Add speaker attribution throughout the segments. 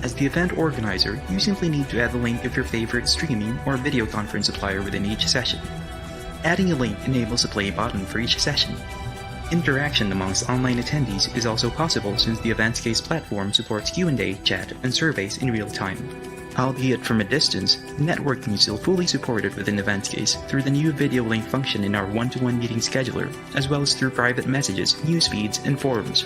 Speaker 1: As the event organizer, you simply need to add the link of your favorite streaming or video conference supplier within each session. Adding a link enables a play button for each session. Interaction amongst online attendees is also possible since the Eventscase platform supports Q&A, chat, and surveys in real time. Albeit from a distance, networking is still fully supported within Eventscase through the new video link function in our one-to-one meeting scheduler, as well as through private messages, news feeds, and forums.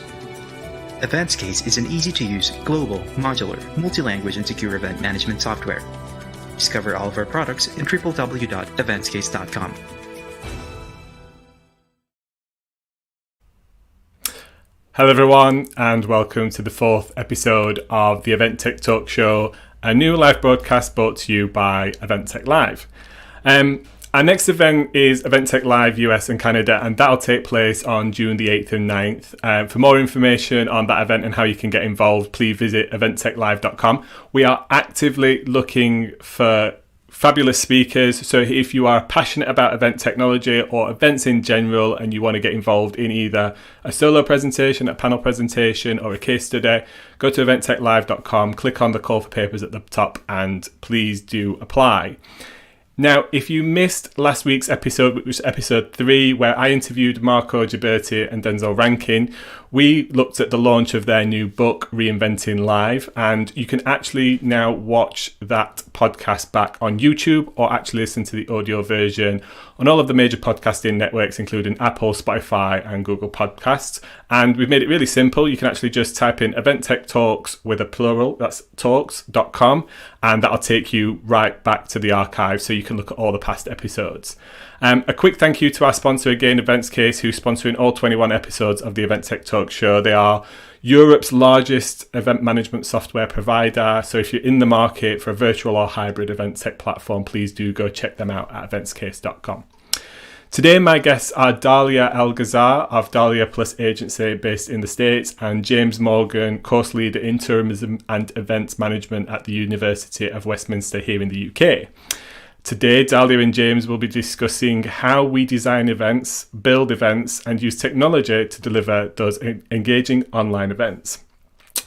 Speaker 1: Eventscase is an easy-to-use, global, modular, multi-language, and secure event management software. Discover all of our products at www.eventscase.com.
Speaker 2: Hello everyone, and welcome to the fourth episode of the Event Tech Talk Show, a new live broadcast brought to you by Event Tech Live. Our next event is Event Tech Live US and Canada, and that'll take place on June the 8th and 9th. For more information on that event and how you can get involved, please visit eventtechlive.com. We are actively looking for fabulous speakers, so if you are passionate about event technology or events in general and you want to get involved in either a solo presentation, a panel presentation, or a case study, go to eventtechlive.com, click on the call for papers at the top, and please do apply. Now, if you missed last week's episode, which was episode 3, where I interviewed Marco Ghiberti and Denzel Rankin, we looked at the launch of their new book, Reinventing Live, and you can actually now watch that podcast back on YouTube or actually listen to the audio version on all of the major podcasting networks, including Apple, Spotify, and Google Podcasts. And we've made it really simple. You can actually just type in Event Tech Talks with a plural, that's talks.com, and that'll take you right back to the archive so you can look at all the past episodes. A quick thank you to our sponsor again, Eventscase, who's sponsoring all 21 episodes of the Event Tech Talk Show. They are Europe's largest event management software provider. So if you're in the market for a virtual or hybrid event tech platform, please do go check them out at eventscase.com. Today, my guests are Dalia El-Ghazar of Dalia Plus Agency based in the States, and James Morgan, course leader in tourism and events management at the University of Westminster here in the UK. Today, Dalia and James will be discussing how we design events, build events, and use technology to deliver those engaging online events.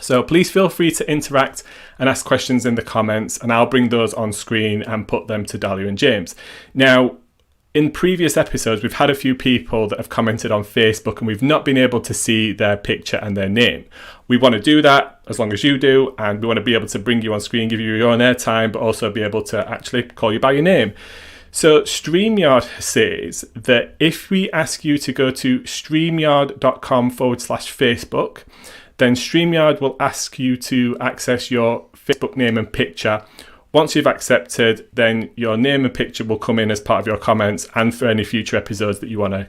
Speaker 2: So please feel free to interact and ask questions in the comments, and I'll bring those on screen and put them to Dalia and James. Now, in previous episodes, we've had a few people that have commented on Facebook and we've not been able to see their picture and their name. We want to do that as long as you do, and we want to be able to bring you on screen, give you your own airtime, but also be able to actually call you by your name. So StreamYard says that if we ask you to go to streamyard.com/Facebook, then StreamYard will ask you to access your Facebook name and picture. Once you've accepted, then your name and picture will come in as part of your comments and for any future episodes that you want to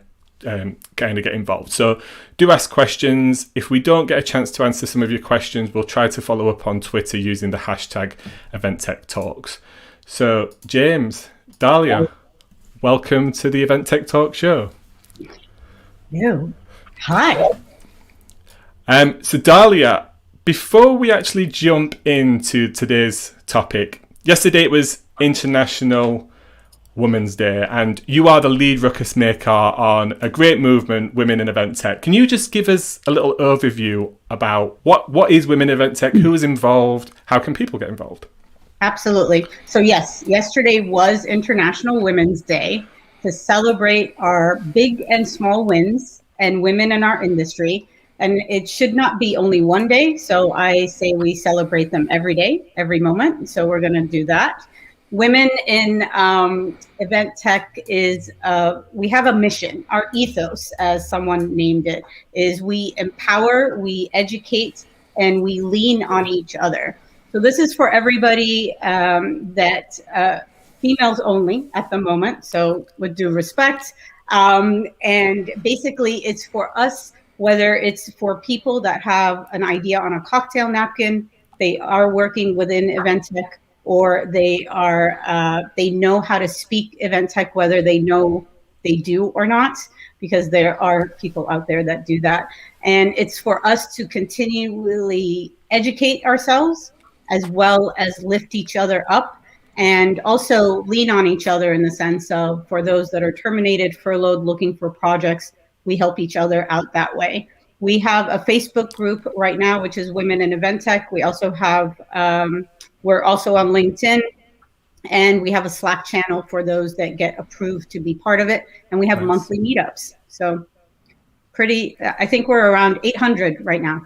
Speaker 2: kind of get involved. So do ask questions. If we don't get a chance to answer some of your questions, we'll try to follow up on Twitter using the hashtag EventTechTalks. So James, Dalia, welcome to the Event Tech Talk Show.
Speaker 3: Yeah. Hi.
Speaker 2: So Dalia, before we actually jump into today's topic, yesterday it was International Women's Day, and you are the lead ruckus maker on a great movement, Women in Event Tech. Can you just give us a little overview about what is Women in Event Tech, who is involved, how can people get involved?
Speaker 3: Absolutely. So yes, yesterday was International Women's Day to celebrate our big and small wins and women in our industry. And it should not be only one day. So I say we celebrate them every day, every moment. So we're going to do that. Women in event tech is, we have a mission. Our ethos, as someone named it, is we empower, we educate, and we lean on each other. So this is for everybody that females only at the moment. So with due respect. And basically it's for us, whether it's for people that have an idea on a cocktail napkin, they are working within event tech, or they are they know how to speak event tech, whether they know they do or not, because there are people out there that do that. And it's for us to continually educate ourselves as well as lift each other up, and also lean on each other in the sense of, for those that are terminated, furloughed, looking for projects, we help each other out that way. We have a Facebook group right now, which is Women in Event Tech. We also have, we're also on LinkedIn, and we have a Slack channel for those that get approved to be part of it. And we have monthly meetups. So I think we're around 800 right now.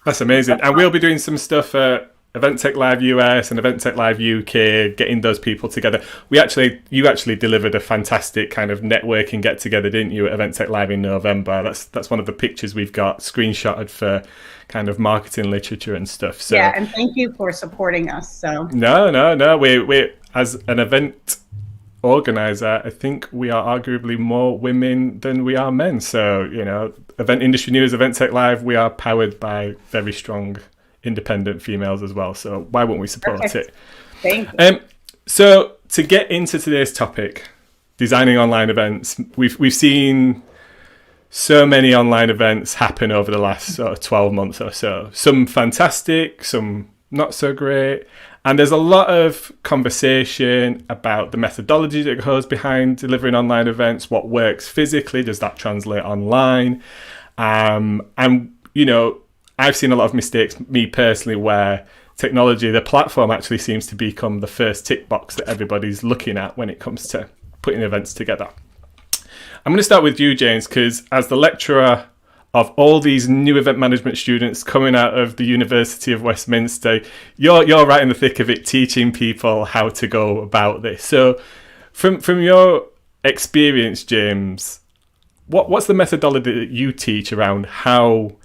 Speaker 2: That's amazing. And we'll be doing some stuff at Event Tech Live US and Event Tech Live UK, getting those people together. You actually delivered a fantastic kind of networking get together, didn't you, at Event Tech Live in November? That's one of the pictures we've got screenshotted for kind of marketing literature and stuff. So
Speaker 3: yeah, and thank you for supporting us. So
Speaker 2: no, we as an event organizer, I think we are arguably more women than we are men. So Event Industry News, Event Tech Live, we are powered by very strong independent females as well, so why won't we support it?
Speaker 3: Thank you.
Speaker 2: So to get into today's topic, designing online events, we've seen so many online events happen over the last sort of 12 months or so. Some fantastic, some not so great, and there's a lot of conversation about the methodology that goes behind delivering online events. What works physically, does that translate online? And I've seen a lot of mistakes, me personally, where technology, the platform actually seems to become the first tick box that everybody's looking at when it comes to putting events together. I'm going to start with you, James, because as the lecturer of all these new event management students coming out of the University of Westminster, you're right in the thick of it, teaching people how to go about this. So from your experience, James, what's the methodology that you teach around how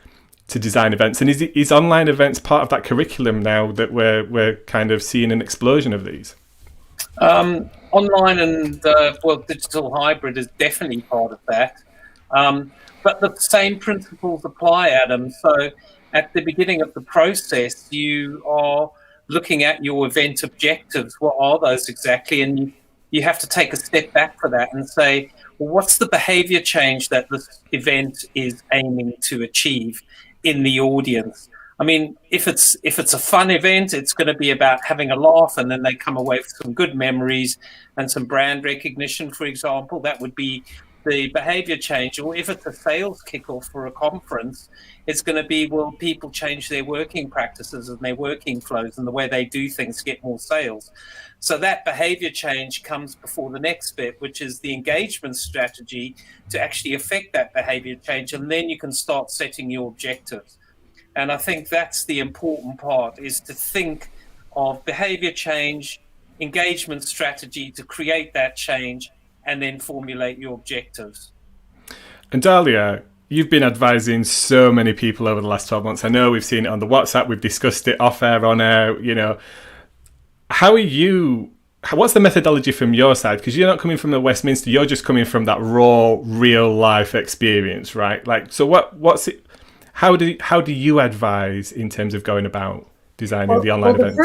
Speaker 2: to design events, and is online events part of that curriculum now that we're kind of seeing an explosion of these?
Speaker 4: Online and digital hybrid is definitely part of that, but the same principles apply, Adam. So at the beginning of the process, you are looking at your event objectives. What are those exactly? And you have to take a step back for that and say, well, what's the behavior change that this event is aiming to achieve in the audience? I mean, if it's a fun event, it's going to be about having a laugh, and then they come away with some good memories and some brand recognition, for example. That would be the behavior change. Or if it's a sales kickoff for a conference, it's going to be, will people change their working practices and their working flows and the way they do things to get more sales? So that behavior change comes before the next bit, which is the engagement strategy to actually affect that behavior change. And then you can start setting your objectives. And I think that's the important part, is to think of behavior change, engagement strategy to create that change, and then formulate your objectives.
Speaker 2: And Dalia, you've been advising so many people over the last 12 months. I know we've seen it on the WhatsApp, we've discussed it off air, on air, what's the methodology from your side? Because you're not coming from the Westminster, you're just coming from that raw, real life experience, right? Like, so what's it? How do you advise in terms of going about designing the online events?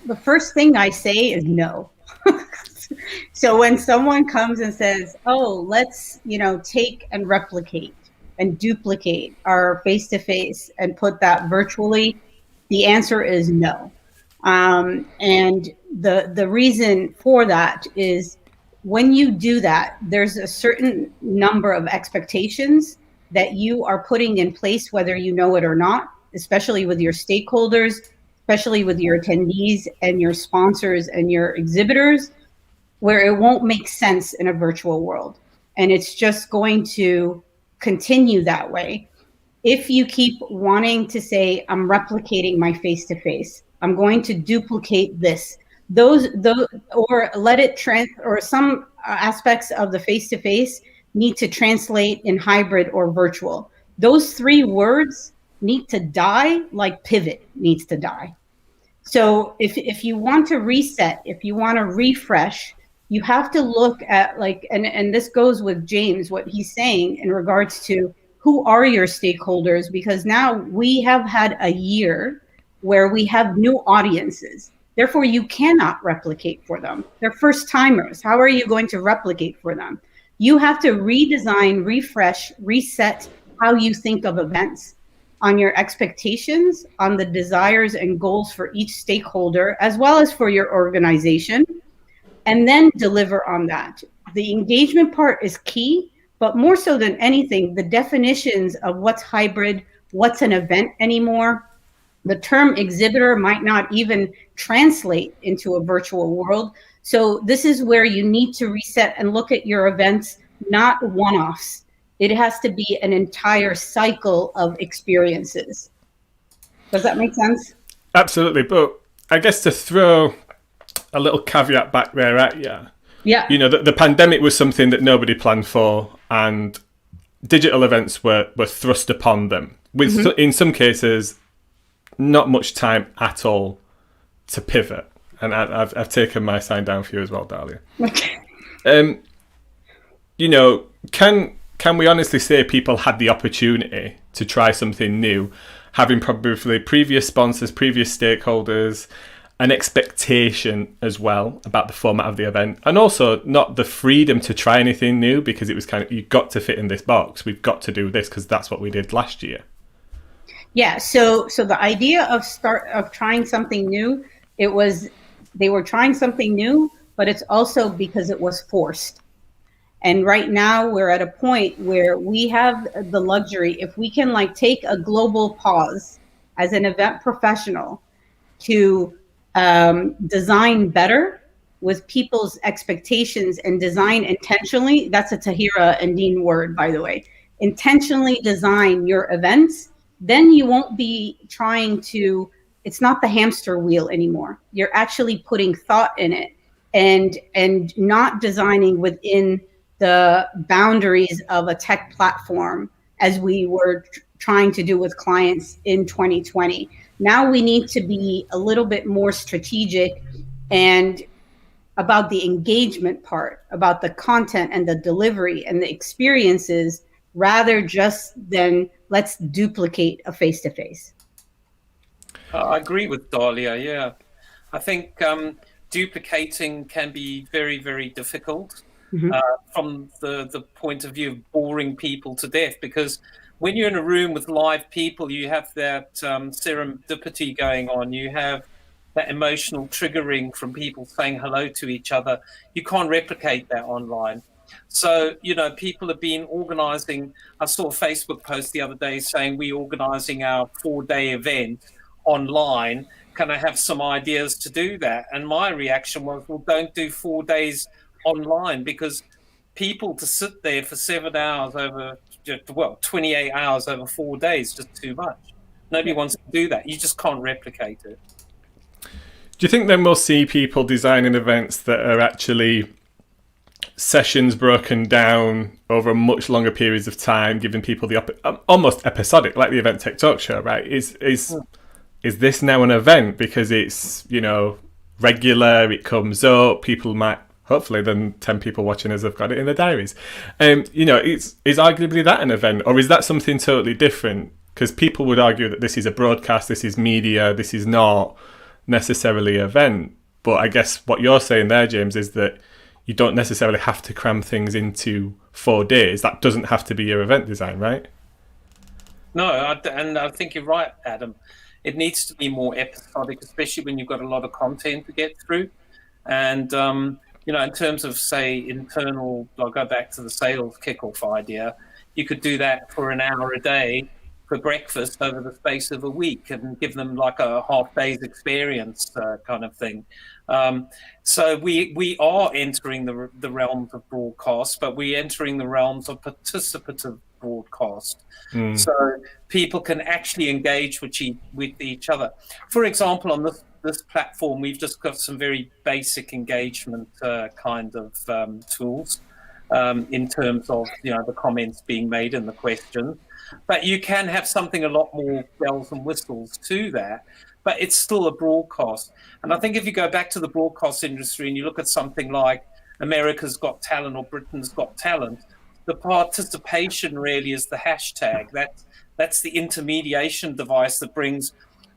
Speaker 3: The first thing I say is no. So when someone comes and says, "Oh, let's take and replicate and duplicate our face-to-face and put that virtually," the answer is no. And the reason for that is, when you do that, there's a certain number of expectations that you are putting in place, whether you know it or not, especially with your stakeholders, especially with your attendees and your sponsors and your exhibitors, where it won't make sense in a virtual world. And it's just going to continue that way. If you keep wanting to say, "I'm replicating my face-to-face, I'm going to duplicate this," those or let it or some aspects of the face-to-face need to translate in hybrid or virtual. Those three words need to die like pivot needs to die. So if you want to reset, if you want to refresh, you have to look at and this goes with James, what he's saying in regards to who are your stakeholders, because now we have had a year where we have new audiences. Therefore, you cannot replicate for them. They're first timers. How are you going to replicate for them? You have to redesign, refresh, reset how you think of events, on your expectations, on the desires and goals for each stakeholder, as well as for your organization, and then deliver on that. The engagement part is key, but more so than anything, the definitions of what's hybrid, what's an event anymore. The term exhibitor might not even translate into a virtual world. So this is where you need to reset and look at your events, not one-offs. It has to be an entire cycle of experiences. Does that make sense?
Speaker 2: Absolutely. But I guess to throw a little caveat back there at you,
Speaker 3: Yeah.
Speaker 2: you know, the pandemic was something that nobody planned for, and digital events were thrust upon them with, in some cases, not much time at all to pivot. And I've taken my sign down for you as well, Dahlia.
Speaker 3: Okay.
Speaker 2: You know, can we honestly say people had the opportunity to try something new, having probably previous sponsors, previous stakeholders, an expectation as well about the format of the event, and also not the freedom to try anything new, because it was kind of, you've got to fit in this box. We've got to do this because that's what we did last year.
Speaker 3: Yeah. So the idea of trying something new, they were trying something new, but it's also because it was forced. And right now we're at a point where we have the luxury, if we can like take a global pause as an event professional to design better with people's expectations and design intentionally. That's a Tahira and Dean word, by the way. Intentionally design your events, then you won't be trying to, it's not the hamster wheel anymore. You're actually putting thought in it and not designing within the boundaries of a tech platform as we were trying to do with clients in 2020. Now we need to be a little bit more strategic and about the engagement part, about the content and the delivery and the experiences, rather just than let's duplicate a face-to-face.
Speaker 4: I agree with Dahlia, yeah. I think duplicating can be very, very difficult from the point of view of boring people to death, because when you're in a room with live people, you have that serendipity going on. You have that emotional triggering from people saying hello to each other. You can't replicate that online. So, you know, people have been organizing. I saw a Facebook post the other day saying we're organizing our 4-day event online. Can I have some ideas to do that? And my reaction was, well, don't do 4 days online, because people to sit there for 7 hours over, 28 hours over 4 days, just too much. Nobody wants to do that. You just can't replicate it.
Speaker 2: Do you think then we'll see people designing events that are actually sessions broken down over much longer periods of time, giving people the almost episodic, like the Event Tech Talk Show, right? Is this now an event because it's, you know, regular, it comes up, people might, hopefully then 10 people watching us have got it in their diaries. You know, is arguably that an event, or is that something totally different? Because people would argue that this is a broadcast, this is media, this is not necessarily an event. But I guess what you're saying there, James, is that you don't necessarily have to cram things into 4 days. That doesn't have to be your event design, right?
Speaker 4: No, and I think you're right, Adam. It needs to be more episodic, especially when you've got a lot of content to get through. And, you know, in terms of, say, internal, I'll go back to the sales kickoff idea, you could do that for an hour a day for breakfast over the space of a week and give them like a half day's experience kind of thing. So we are entering the realms of broadcast, but we're entering the realms of participative broadcast. So people can actually engage with each other. For example, on this platform, we've just got some very basic engagement kind of tools in terms of, you know, the comments being made and the questions. But you can have something a lot more bells and whistles to that, but it's still a broadcast. And I think if you go back to the broadcast industry and you look at something like America's Got Talent or Britain's Got Talent, the participation really is the hashtag. That's the intermediation device that brings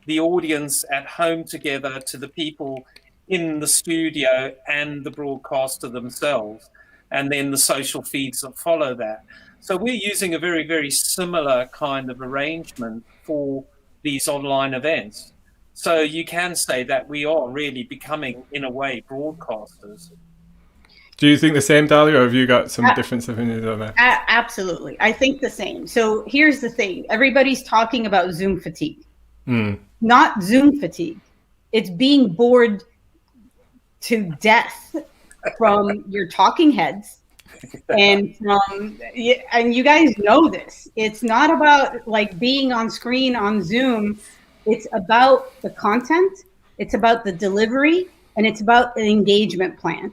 Speaker 4: the audience at home together to the people in the studio and the broadcaster themselves, and then the social feeds that follow that. So we're using a very, very similar kind of arrangement for these online events. So you can say that we are really becoming, in a way, broadcasters.
Speaker 2: Do you think the same, Dahlia, or have you got some different opinions on that?
Speaker 3: Absolutely. I think the same. So here's the thing. Everybody's talking about Zoom fatigue. Not Zoom fatigue. It's being bored to death from your talking heads and you guys know this. It's not about like being on screen on Zoom. It's about the content. It's about the delivery, and it's about an engagement plan.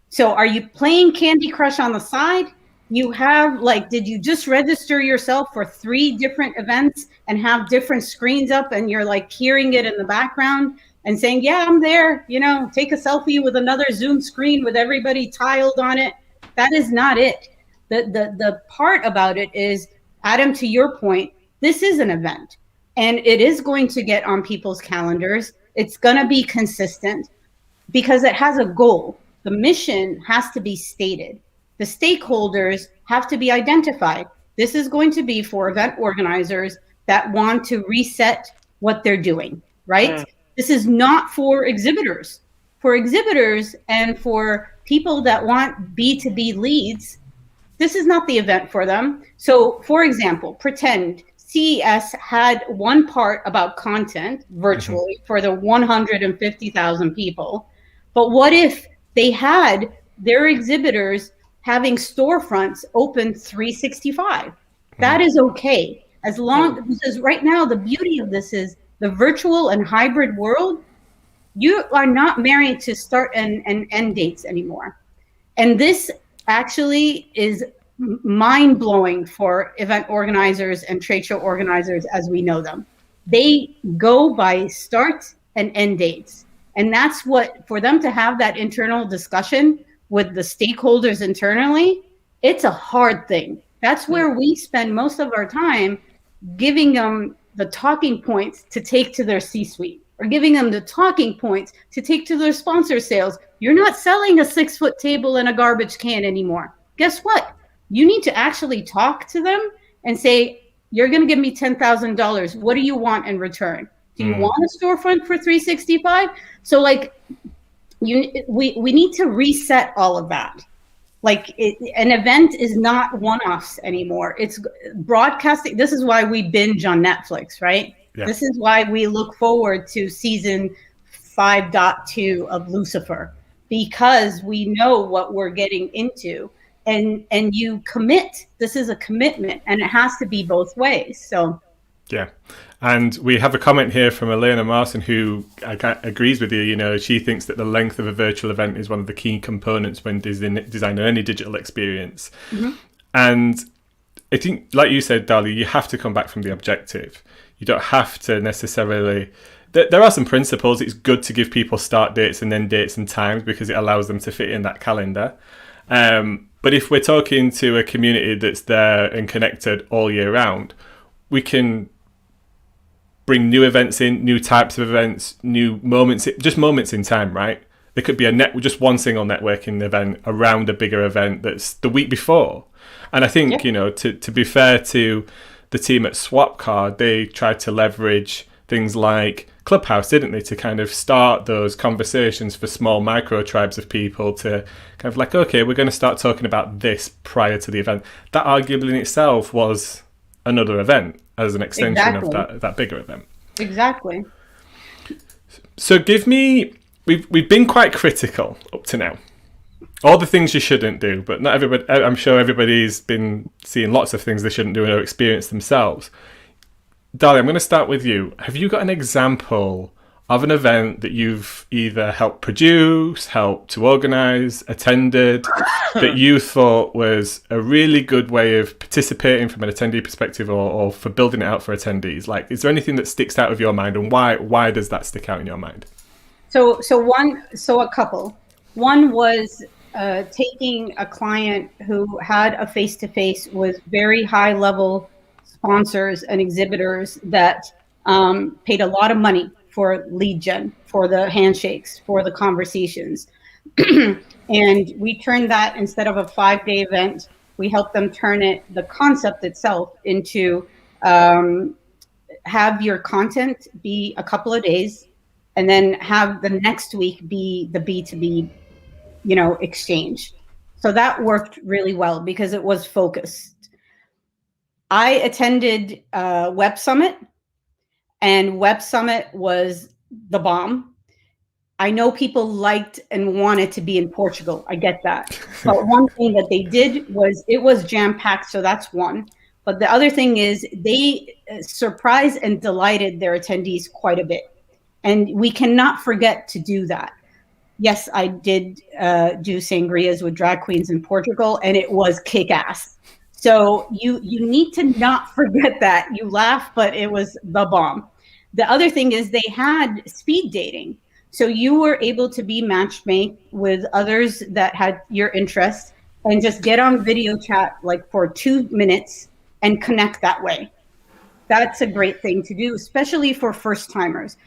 Speaker 3: So are you playing Candy Crush on the side? You have did you just register yourself for 3 different events and have different screens up and you're hearing it in the background and saying, yeah, I'm there, take a selfie with another Zoom screen with everybody tiled on it? That is not it. The part about it is, Adam, to your point, this is an event and it is going to get on people's calendars. It's going to be consistent because it has a goal. The mission has to be stated. The stakeholders have to be identified. This is going to be for event organizers that want to reset what they're doing, right? This is not for exhibitors. For exhibitors and for people that want B2B leads, this is not the event for them. So, for example, pretend CES had one part about content virtually for the 150,000 people. But what if they had their exhibitors having storefronts open 365? That is okay. As long, because right now the beauty of this is the virtual and hybrid world, you are not married to start and end dates anymore. And this actually is mind-blowing for event organizers and trade show organizers as we know them. They go by start and end dates. And that's what, for them to have that internal discussion with the stakeholders internally, it's a hard thing. That's where we spend most of our time, giving them the talking points to take to their C-suite, or giving them the talking points to take to their sponsor sales. You're not selling a 6-foot table and a garbage can anymore. Guess what? You need to actually talk to them and say, you're going to give me $10,000. What do you want in return? Do you want a storefront for 365? So we need to reset all of that. An event is not one-offs anymore. It's broadcasting. This is why we binge on Netflix, right? Yeah. This is why we look forward to season 5.2 of Lucifer, because we know what we're getting into. And you commit. This is a commitment, and it has to be both ways. So,
Speaker 2: yeah. And we have a comment here from Elena Marson, who agrees with you. She thinks that the length of a virtual event is one of the key components when designing any digital experience. And I think, like you said, Dahlia, you have to come back from the objective. You don't have to necessarily... There are some principles. It's good to give people start dates and end dates and times because it allows them to fit in that calendar. But if we're talking to a community that's there and connected all year round, we can bring new events in, new types of events, new moments, just moments in time, right? There could be just one single networking event around a bigger event that's the week before. And I think, to be fair to the team at Swapcard, they tried to leverage things like Clubhouse, didn't they, to kind of start those conversations for small micro tribes of people to kind of okay, we're going to start talking about this prior to the event. That arguably in itself was another event as an extension of that bigger event.
Speaker 3: Exactly.
Speaker 2: So we've been quite critical up to now. All the things you shouldn't do, but not everybody. I'm sure everybody's been seeing lots of things they shouldn't do or experience themselves. Dahlia, I'm going to start with you. Have you got an example of an event that you've either helped produce, helped to organise, attended, that you thought was a really good way of participating from an attendee perspective or for building it out for attendees? Is there anything that sticks out of your mind, and why does that stick out in your mind?
Speaker 3: So a couple. One was taking a client who had a face-to-face with very high-level sponsors and exhibitors that paid a lot of money for lead gen, for the handshakes, for the conversations. And we turned that, instead of a 5-day event, we helped them turn the concept itself into have your content be a couple of days and then have the next week be the B2B, exchange. So that worked really well because it was focused. I attended Web Summit, and Web Summit was the bomb. I know people liked and wanted to be in Portugal. I get that. But one thing that they did was it was jam-packed, so that's one. But the other thing is they surprised and delighted their attendees quite a bit. And we cannot forget to do that. Yes, I did do sangrias with drag queens in Portugal, and it was kick-ass. So you need to not forget that. You laugh, but it was the bomb. The other thing is they had speed dating. So you were able to be matchmade with others that had your interests and just get on video chat like for 2 minutes and connect that way. That's a great thing to do, especially for first timers.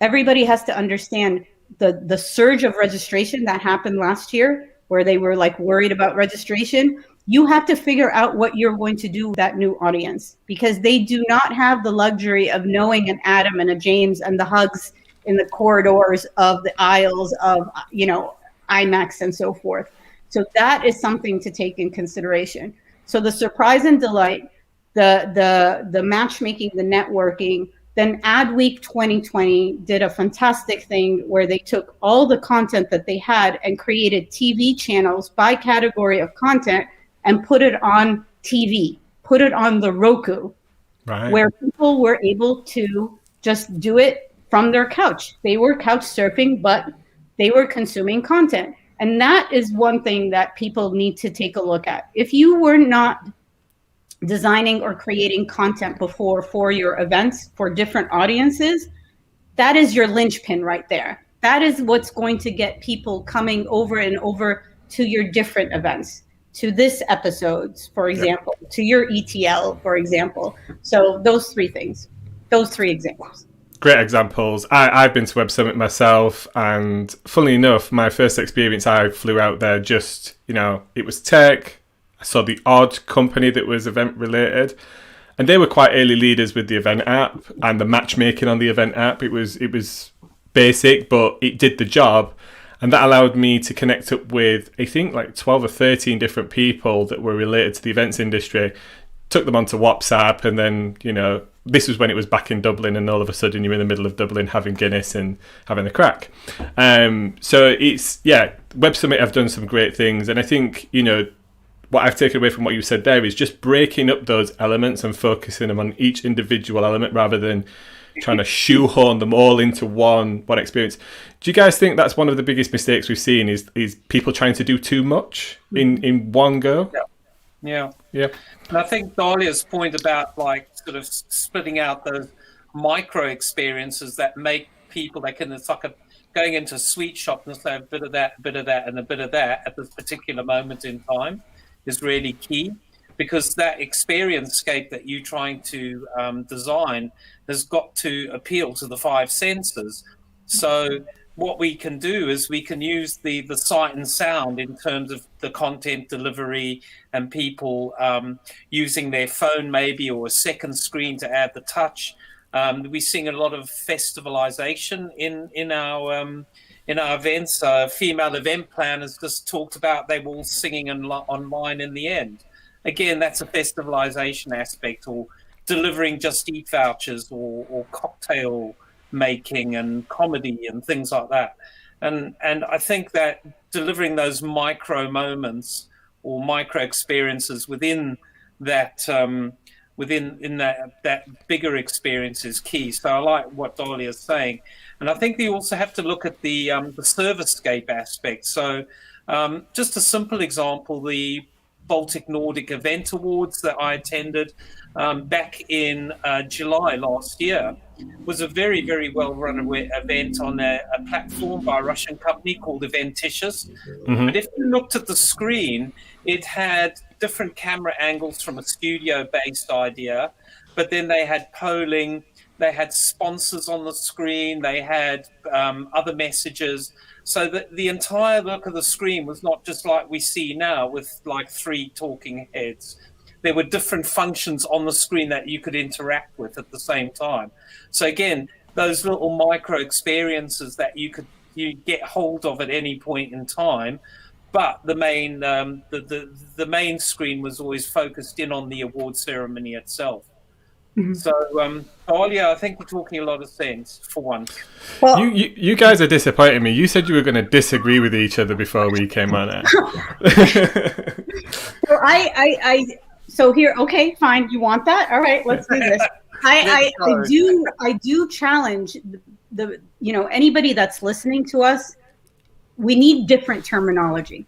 Speaker 3: Everybody has to understand the surge of registration that happened last year, where they were like worried about registration. You have to figure out what you're going to do with that new audience, because they do not have the luxury of knowing an Adam and a James and the hugs in the corridors of the aisles of, IMAX and so forth. So that is something to take in consideration. So the surprise and delight, the matchmaking, the networking. Then Adweek 2020 did a fantastic thing where they took all the content that they had and created TV channels by category of content and put it on TV, put it on the Roku,
Speaker 2: right,
Speaker 3: where people were able to just do it from their couch. They were couch surfing, but they were consuming content. And that is one thing that people need to take a look at. If you were not designing or creating content before for your events for different audiences, that is your linchpin right there. That is what's going to get people coming over and over to your different events, to this episodes, for example, to your ETL, for example. So those three things, those three examples.
Speaker 2: Great examples. I've been to Web Summit myself, and funnily enough, my first experience, I flew out there just, it was tech. I saw the odd company that was event related, and they were quite early leaders with the event app and the matchmaking on the event app. It was basic, but it did the job. And that allowed me to connect up with, I think, like 12 or 13 different people that were related to the events industry, took them onto WhatsApp, and then, this was when it was back in Dublin, and all of a sudden you're in the middle of Dublin having Guinness and having a crack. So Web Summit have done some great things. And I think, what I've taken away from what you said there is just breaking up those elements and focusing them on each individual element rather than trying to shoehorn them all into one experience. Do you guys think that's one of the biggest mistakes we've seen is people trying to do too much in one go?
Speaker 4: Yeah. And I think Dahlia's point about sort of splitting out those micro experiences that make people, it's like going into a sweet shop and say a bit of that, and a bit of that at this particular moment in time is really key, because that experience scape that you're trying to design has got to appeal to the five senses. So what we can do is we can use the sight and sound in terms of the content delivery and people using their phone maybe or a second screen to add the touch. We're seeing a lot of festivalization in our events. Female event planners just talked about they were all singing online in the end. Again, that's a festivalization aspect, or delivering Just Eat vouchers, or cocktail making and comedy and things like that. And I think that delivering those micro moments or micro experiences within that that bigger experience is key. So I like what Dahlia is saying. And I think you also have to look at the servicescape aspect. So just a simple example, the Baltic Nordic Event Awards that I attended back in July last year was a very, very well-run event on a platform by a Russian company called Eventicious. Mm-hmm. But if you looked at the screen, it had different camera angles from a studio-based idea, but then they had polling, they had sponsors on the screen, they had other messages. So that the entire look of the screen was not just like we see now with like three talking heads. There were different functions on the screen that you could interact with at the same time. So again, those little micro experiences that you get hold of at any point in time but the main the main screen was always focused in on the award ceremony itself. So, Alia, I think you're talking a lot of sense for once.
Speaker 3: Well,
Speaker 2: You guys are disappointing me. You said you were going to disagree with each other before we came on air.
Speaker 3: so so here, okay, fine. You want that? All right, let's do this. I do challenge the anybody that's listening to us. We need different terminology.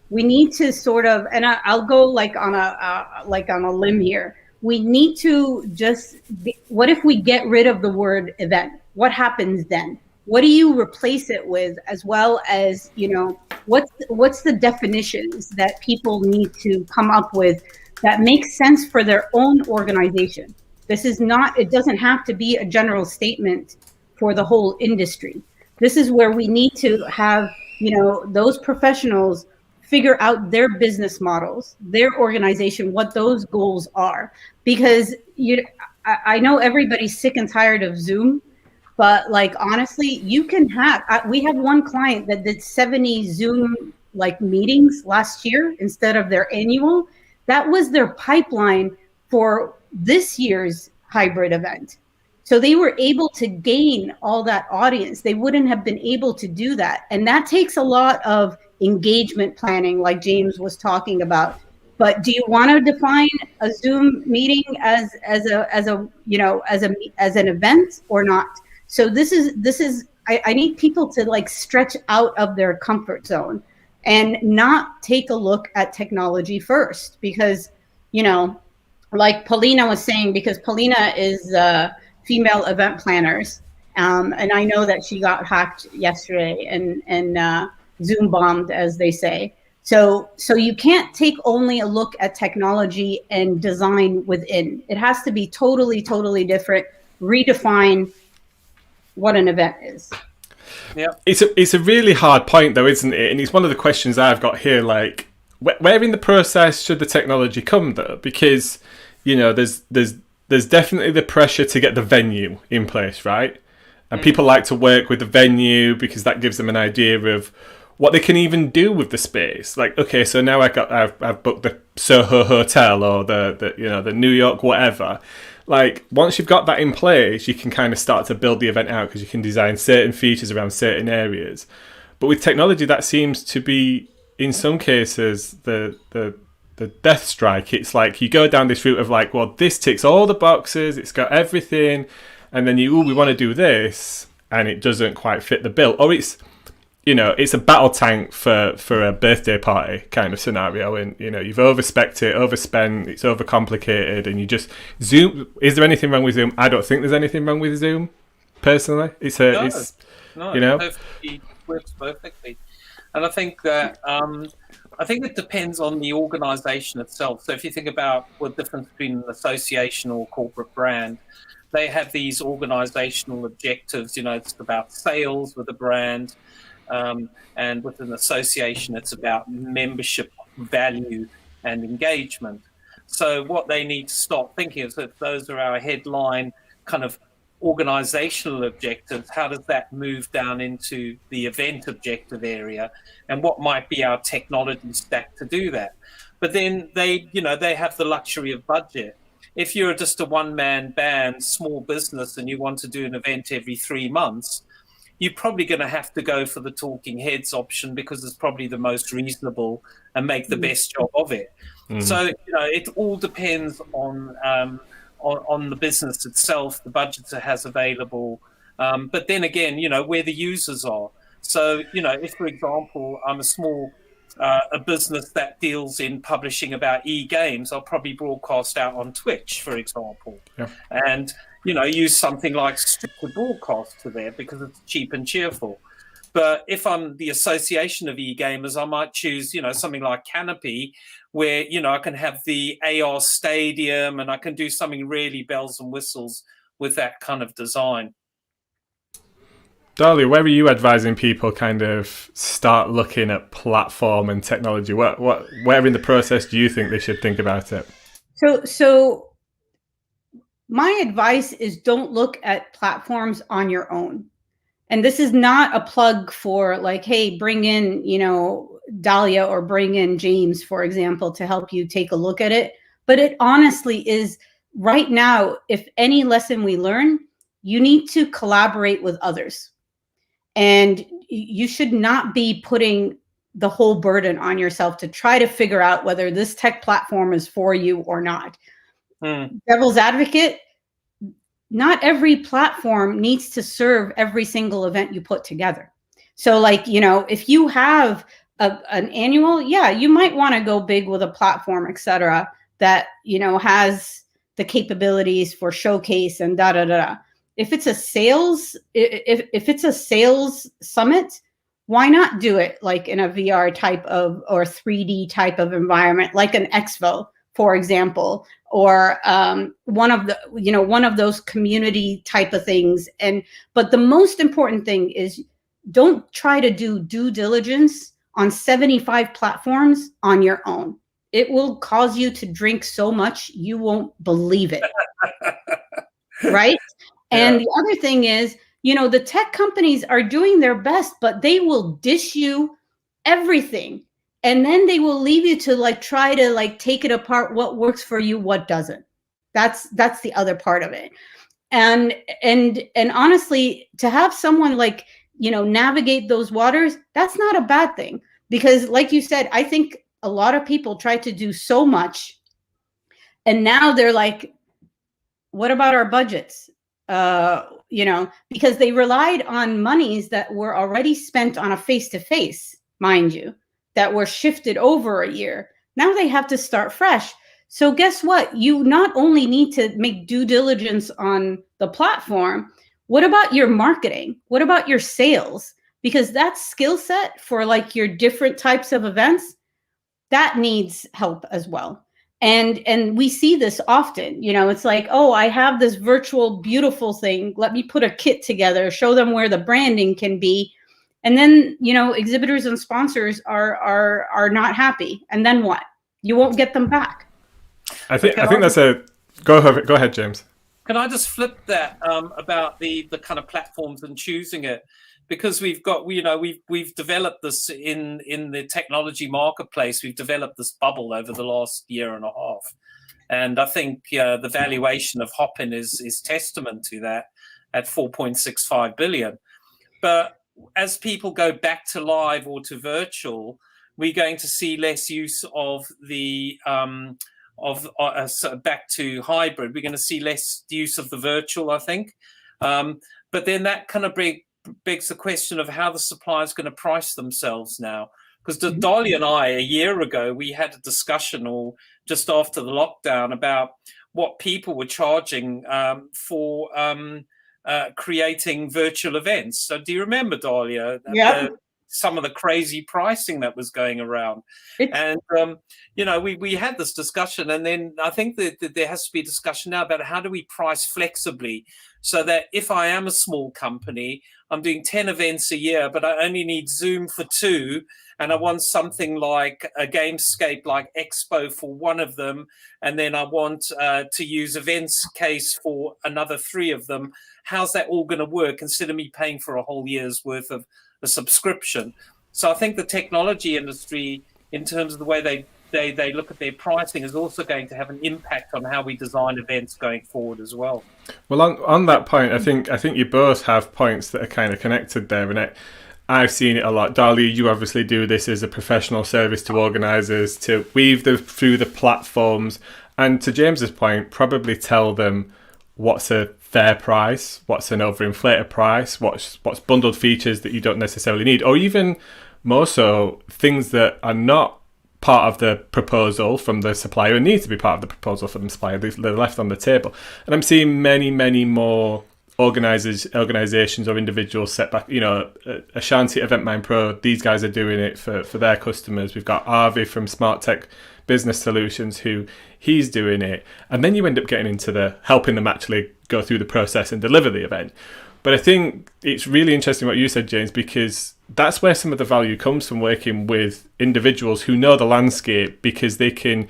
Speaker 3: We need to sort of, and I'll go like on a limb here. We need to what if we get rid of the word event? What happens then? What do you replace it with, as well as, what's the definitions that people need to come up with that makes sense for their own organization? It doesn't have to be a general statement for the whole industry. This is where we need to have, those professionals figure out their business models, their organization, what those goals are. Because I know everybody's sick and tired of Zoom, but like, honestly, you can we have one client that did 70 Zoom like meetings last year instead of their annual. That was their pipeline for this year's hybrid event. So they were able to gain all that audience. They wouldn't have been able to do that. And that takes a lot of engagement planning, like James was talking about. But do you want to define a Zoom meeting as an event or not? So this is I need people to like stretch out of their comfort zone and not take a look at technology first, because like Paulina was saying, because Paulina is female event planners, and I know that she got hacked yesterday and Zoom bombed, as they say. So you can't take only a look at technology and design within. It has to be totally, totally different. Redefine what an event is.
Speaker 4: Yeah,
Speaker 2: it's a really hard point, though, isn't it? And it's one of the questions I've got here. Like, where in the process should the technology come, though? Because there's definitely the pressure to get the venue in place, right? And people like to work with the venue because that gives them an idea of what they can even do with the space. Like, okay, so now I've booked the Soho Hotel or the New York whatever. Like, once you've got that in place, you can kind of start to build the event out because you can design certain features around certain areas. But with technology, that seems to be, in some cases, the death strike. It's like you go down this route of like, well, this ticks all the boxes, it's got everything, and then we want to do this, and it doesn't quite fit the bill. Or it's a battle tank for a birthday party kind of scenario, and you've overspec'd it, overspent, it's overcomplicated, and you just Zoom. Is there anything wrong with Zoom? I don't think there's anything wrong with Zoom, personally. It
Speaker 4: works perfectly, and I think that I think it depends on the organisation itself. So if you think about the difference between an association or corporate brand, they have these organisational objectives. It's about sales with a brand. And with an association, it's about membership value and engagement. So what they need to start thinking is, if those are our headline kind of organizational objectives, how does that move down into the event objective area, and what might be our technology stack to do that? But then they have the luxury of budget. If you're just a one-man band, small business, and you want to do an event every 3 months, you're probably going to have to go for the talking heads option because it's probably the most reasonable and make the best job of it. So it all depends on the business itself, the budgets it has available, but then again, where the users are. So if, for example, I'm a business that deals in publishing about e-games, I'll probably broadcast out on Twitch, for example, and use something like Strict to broadcast to there because it's cheap and cheerful. But if I'm the association of e-gamers, I might choose, something like Canopy, where, I can have the AR stadium and I can do something really bells and whistles with that kind of design.
Speaker 2: Dahlia, where are you advising people kind of start looking at platform and technology? Where in the process do you think they should think about it?
Speaker 3: So my advice is, don't look at platforms on your own. And this is not a plug for like, hey, bring in, Dahlia or bring in James, for example, to help you take a look at it. But it honestly is right now, if any lesson we learn, you need to collaborate with others. And you should not be putting the whole burden on yourself to try to figure out whether this tech platform is for you or not. Devil's advocate, not every platform needs to serve every single event you put together. So like, if you have an annual, yeah, you might want to go big with a platform, etc., that, has the capabilities for showcase and da da da. If it's a sales, if it's a sales summit, why not do it like in a VR type of or 3D type of environment, like an Expo, for example, or one of those community type of things. But the most important thing is don't try to do due diligence on 75 platforms on your own. It will cause you to drink so much you won't believe it. Right? Yeah. And the other thing is, the tech companies are doing their best, but they will dish you everything. And then they will leave you to try to take it apart, what works for you, what doesn't. That's the other part of it. And honestly, to have someone navigate those waters, that's not a bad thing. Because like you said, I think a lot of people try to do so much. And now they're like, what about our budgets? Because they relied on monies that were already spent on a face-to-face, mind you, that were shifted over a year. Now they have to start fresh. So guess what? You not only need to make due diligence on the platform, what about your marketing? What about your sales? Because that skill set for your different types of events, that needs help as well. And we see this often, it's like, oh, I have this virtual beautiful thing. Let me put a kit together, show them where the branding can be. And then, exhibitors and sponsors are not happy. And then what? You won't get them back.
Speaker 2: I think that's go ahead, James.
Speaker 4: Can I just flip that about the kind of platforms and choosing it? Because we've got, we've developed this in the technology marketplace. We've developed this bubble over the last year and a half, and I think the valuation of Hopin is testament to that at 4.65 billion. But as people go back to live or to virtual, we're going to see less use of the back to hybrid. We're going to see less use of the virtual, I think. But then that kind of begs the question of how the supplier is going to price themselves now. Because Dahlia and I, a year ago, we had a discussion, or just after the lockdown, about what people were charging for creating virtual events. So do you remember, Dahlia?
Speaker 3: Yeah.
Speaker 4: Some of the crazy pricing that was going around. And, we had this discussion, and then I think that there has to be a discussion now about how do we price flexibly so that if I am a small company, I'm doing 10 events a year, but I only need Zoom for 2, and I want something like a Gamescape like Expo for one of them, and then I want to use Events Case for another 3 of them. How's that all going to work instead of me paying for a whole year's worth of a subscription? So I think the technology industry, in terms of the way they look at their pricing, is also going to have an impact on how we design events going forward as well.
Speaker 2: Well, on that point, I think you both have points that are kind of connected there, and I've seen it a lot. Dahlia, you obviously do this as a professional service to organisers to weave them through the platforms, and to James's point, probably tell them what's a fair price, what's an overinflated price, what's bundled features that you don't necessarily need, or even more so things that are not part of the proposal from the supplier and need to be part of the proposal from the supplier. They're left on the table. And I'm seeing many more organizations or individuals set back. Ashanti at Eventmind Pro, these guys are doing it for their customers. We've got Arvi from Smart Tech Business Solutions, who he's doing it. And then you end up getting into the helping them actually go through the process and deliver the event. But I think it's really interesting what you said, James, because that's where some of the value comes from, working with individuals who know the landscape, because they can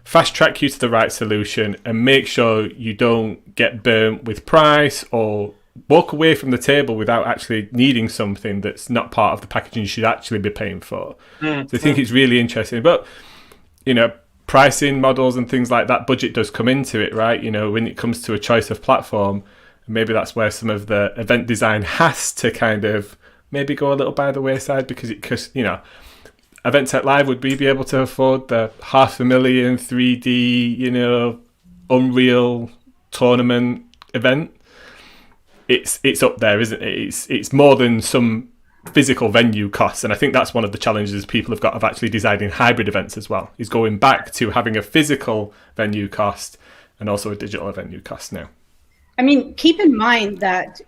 Speaker 2: fast track you to the right solution and make sure you don't get burnt with price or walk away from the table without actually needing something that's not part of the packaging you should actually be paying for. So I think it's really interesting. But, pricing models and things like that, budget does come into it, right? When it comes to a choice of platform, maybe that's where some of the event design has to kind of maybe go a little by the wayside, because Event Tech Live, would we be able to afford the $500,000 3D, Unreal tournament event? It's up there, isn't it? It's more than some physical venue costs, and I think that's one of the challenges people have got of actually designing hybrid events as well, is going back to having a physical venue cost and also a digital venue cost now.
Speaker 3: I mean, keep in mind that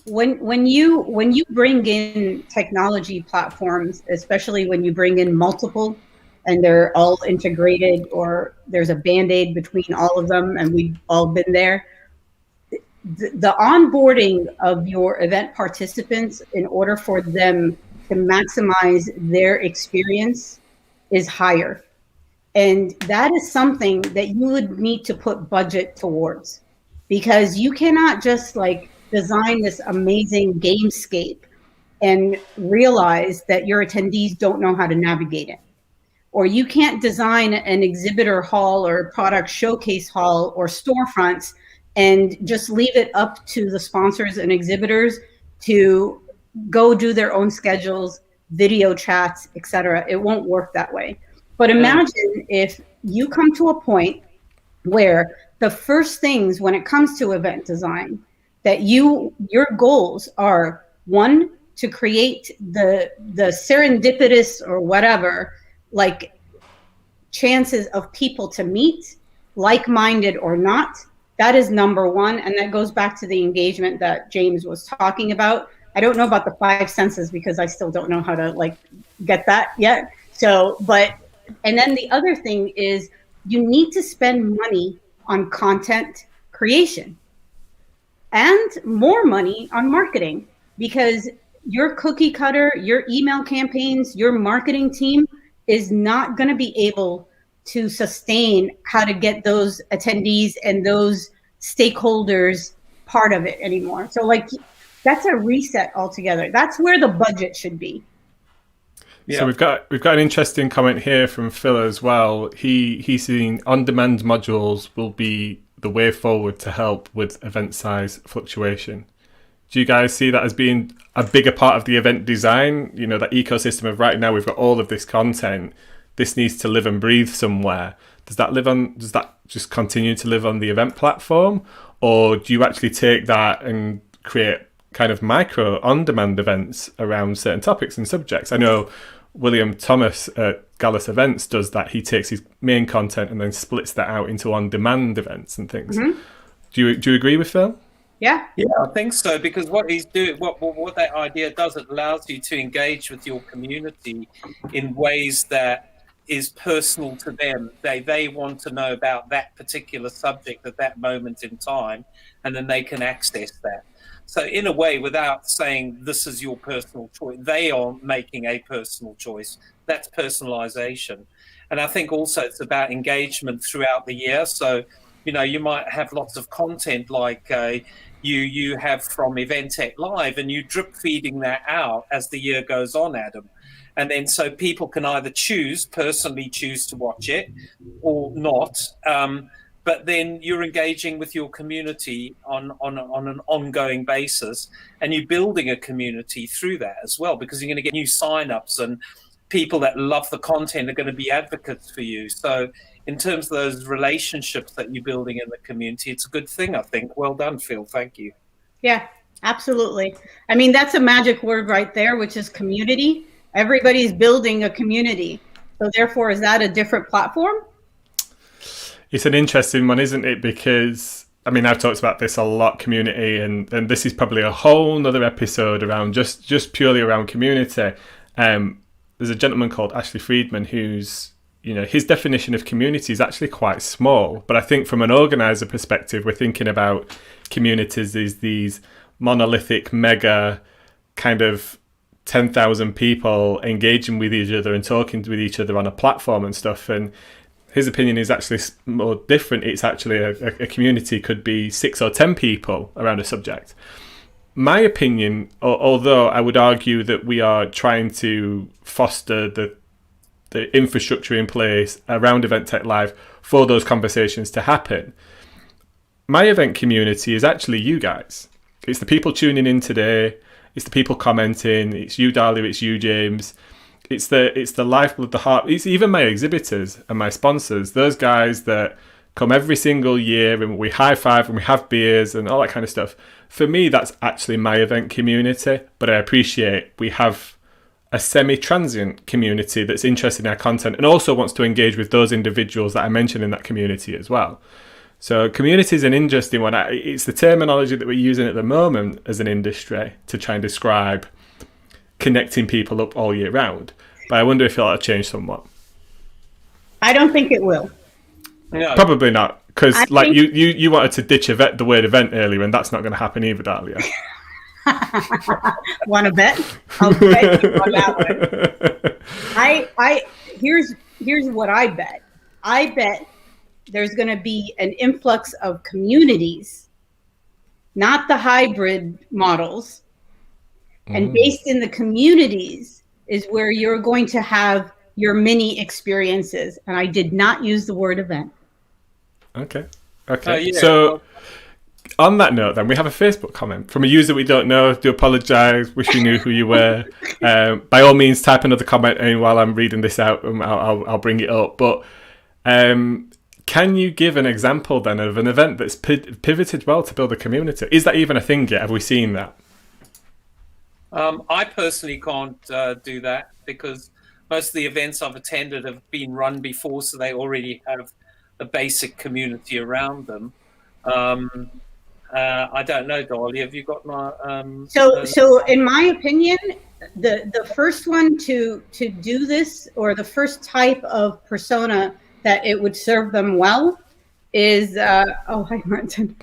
Speaker 3: when you bring in technology platforms, especially when you bring in multiple and they're all integrated, or there's a band-aid between all of them, and we've all been there, the onboarding of your event participants in order for them to maximize their experience is higher. And that is something that you would need to put budget towards, because you cannot just design this amazing gamescape and realize that your attendees don't know how to navigate it. Or you can't design an exhibitor hall or product showcase hall or storefronts and just leave it up to the sponsors and exhibitors to go do their own schedules, video chats, etc. It won't work that way. But imagine if you come to a point where the first things when it comes to event design, that your goals are, one, to create the serendipitous or whatever, chances of people to meet, like-minded or not. That is number one, and that goes back to the engagement that James was talking about. I don't know about the 5 senses, because I still don't know how to get that yet. And then the other thing is, you need to spend money on content creation and more money on marketing, because your cookie cutter, your email campaigns, your marketing team is not going to be able to sustain how to get those attendees and those stakeholders part of it anymore. So that's a reset altogether. That's where the budget should be.
Speaker 2: Yeah. So we've got an interesting comment here from Phil as well. He's saying on-demand modules will be the way forward to help with event size fluctuation. Do you guys see that as being a bigger part of the event design? That ecosystem of right now we've got all of this content. This needs to live and breathe somewhere. Does that just continue to live on the event platform, or do you actually take that and create kind of micro on-demand events around certain topics and subjects? I know William Thomas at Gallus Events does that. He takes his main content and then splits that out into on-demand events and things. Mm-hmm. Do you agree with Phil?
Speaker 3: Yeah,
Speaker 4: I think so, because what he's doing, what that idea does, it allows you to engage with your community in ways that is personal to them. They want to know about that particular subject at that moment in time, and then they can access that. So in a way, without saying this is your personal choice, they are making a personal choice. That's personalization. And I think also it's about engagement throughout the year. So, you might have lots of content you have from Event Tech Live, and you drip feeding that out as the year goes on, Adam. And then so people can either personally choose to watch it or not. But then you're engaging with your community on an ongoing basis, and you're building a community through that as well, because you're going to get new signups, and people that love the content are going to be advocates for you. So in terms of those relationships that you're building in the community, it's a good thing, I think. Well done, Phil. Thank you.
Speaker 3: Yeah, absolutely. I mean, that's a magic word right there, which is community. Everybody's building a community. So therefore, is that a different platform?
Speaker 2: It's an interesting one, isn't it? Because, I've talked about this a lot, community, and this is probably a whole nother episode around just purely around community. There's a gentleman called Ashley Friedman who's, his definition of community is actually quite small. But I think from an organizer perspective, we're thinking about communities as these monolithic, mega kind of 10,000 people engaging with each other and talking with each other on a platform and stuff. And his opinion is actually more different. It's actually a community could be 6 or 10 people around a subject. My opinion, although I would argue that we are trying to foster the infrastructure in place around Event Tech Live for those conversations to happen, my event community is actually you guys. It's the people tuning in today. It's the people commenting. It's you, Dahlia. It's you, James. It's the lifeblood, the heart. It's even my exhibitors and my sponsors. Those guys that come every single year and we high five and we have beers and all that kind of stuff. For me, that's actually my event community. But I appreciate we have a semi-transient community that's interested in our content and also wants to engage with those individuals that I mentioned in that community as well. So community is an interesting one. It's the terminology that we're using at the moment as an industry to try and describe connecting people up all year round. But I wonder if it'll change somewhat.
Speaker 3: I don't think it will.
Speaker 4: No.
Speaker 2: Probably not, because like you wanted to ditch the word event earlier, and that's not going to happen either, Dahlia.
Speaker 3: Want to bet? I'll bet you on that one. Here's what I bet. I bet there's going to be an influx of communities, not the hybrid models. And based in the communities is where you're going to have your mini experiences. And I did not use the word event.
Speaker 2: Okay.
Speaker 4: Yeah.
Speaker 2: So on that note, then, we have a Facebook comment from a user we don't know. Do apologise. Wish we knew who you were. By all means, type another comment in while I'm reading this out. I'll bring it up. But can you give an example then of an event that's pivoted well to build a community? Is that even a thing yet? Have we seen that?
Speaker 4: I personally can't do that because most of the events I've attended have been run before, so they already have a basic community around them. I don't know, Dahlia, have you got my...
Speaker 3: So in my opinion, the first one to do this, or the first type of persona that it would serve them well is... hi, Martin.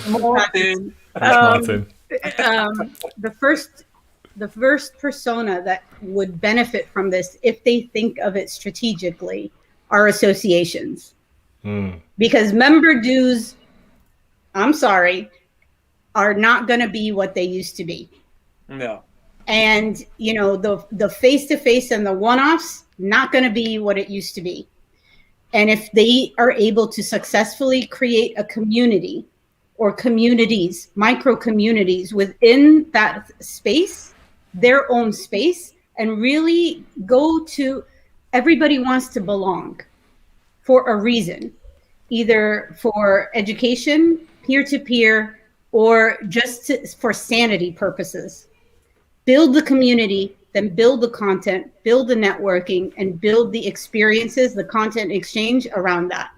Speaker 4: Martin.
Speaker 2: Martin.
Speaker 3: The first persona that would benefit from this, if they think of it strategically, are associations. Because member dues, I'm sorry, are not going to be what they used to be.
Speaker 4: No.
Speaker 3: And the face-to-face and the one-offs, not going to be what it used to be. And if they are able to successfully create a community or communities, micro communities within that space, their own space, and really go to, everybody wants to belong for a reason, either for education, peer-to-peer, or just for sanity purposes. Build the community, then build the content, build the networking, and build the experiences, the content exchange around that.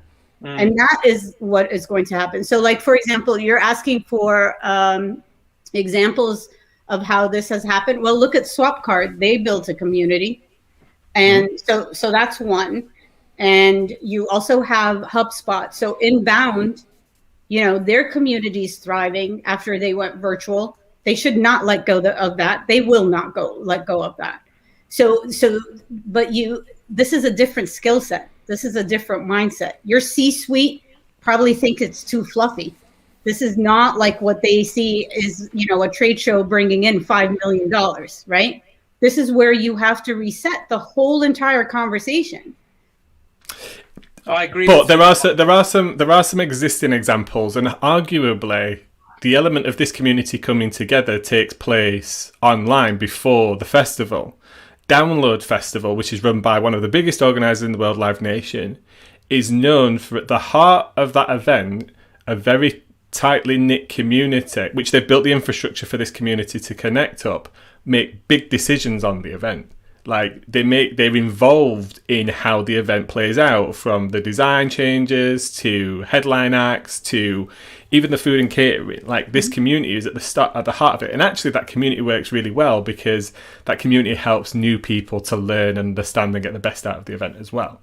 Speaker 3: And that is what is going to happen. So like, for example, you're asking for examples of how this has happened. Well, look at Swapcard. They built a community. And so that's one. And you also have HubSpot. So Inbound, their community is thriving after they went virtual. They should not let go of that. They will not let go of that. But this is a different skill set. This is a different mindset. Your C-suite probably think it's too fluffy. This is not like what they see is, a trade show bringing in $5 million, right? This is where you have to reset the whole entire conversation.
Speaker 4: I agree.
Speaker 2: But there are some existing examples, and arguably the element of this community coming together takes place online before the festival. Download Festival, which is run by one of the biggest organisers in the world, Live Nation, is known for, at the heart of that event, a very tightly knit community, which they've built the infrastructure for this community to connect up, make big decisions on the event. Like they're involved in how the event plays out, from the design changes to headline acts to even the food and catering. Like this community is at the heart of it, and actually that community works really well because that community helps new people to learn, understand, and get the best out of the event as well.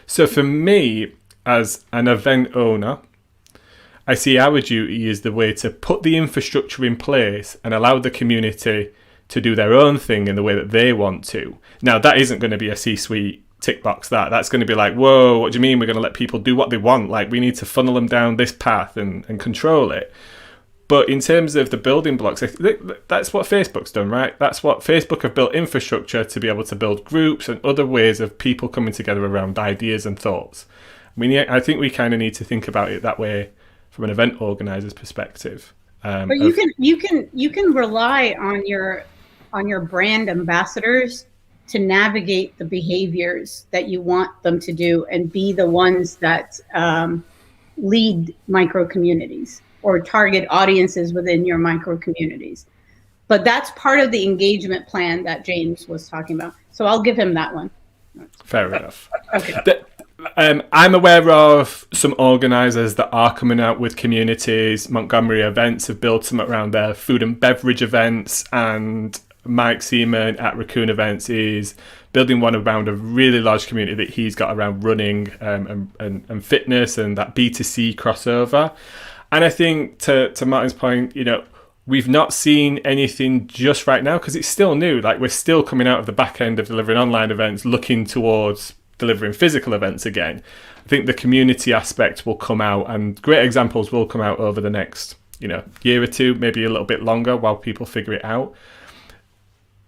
Speaker 2: So for me, as an event owner, I see our duty as the way to put the infrastructure in place and allow the community to do their own thing in the way that they want to. Now, that isn't going to be a C-suite tick box that. That's going to be like, whoa, what do you mean we're going to let people do what they want? Like, we need to funnel them down this path and control it. But in terms of the building blocks, that's what Facebook's done, right? That's what Facebook have built infrastructure to be able to build groups and other ways of people coming together around ideas and thoughts. I think we kind of need to think about it that way from an event organizer's perspective.
Speaker 3: But you can rely on your brand ambassadors to navigate the behaviors that you want them to do and be the ones that lead micro communities or target audiences within your micro communities. But that's part of the engagement plan that James was talking about. So I'll give him that one.
Speaker 2: Fair enough.
Speaker 3: Okay.
Speaker 2: I'm aware of some organisers that are coming out with communities. Montgomery Events have built some around their food and beverage events, and Mike Seaman at Raccoon Events is building one around a really large community that he's got around running and fitness and that B2C crossover. And I think to Martin's point, we've not seen anything just right now because it's still new. Like, we're still coming out of the back end of delivering online events, looking towards delivering physical events again. I think the community aspect will come out, and great examples will come out over the next, year or two, maybe a little bit longer while people figure it out.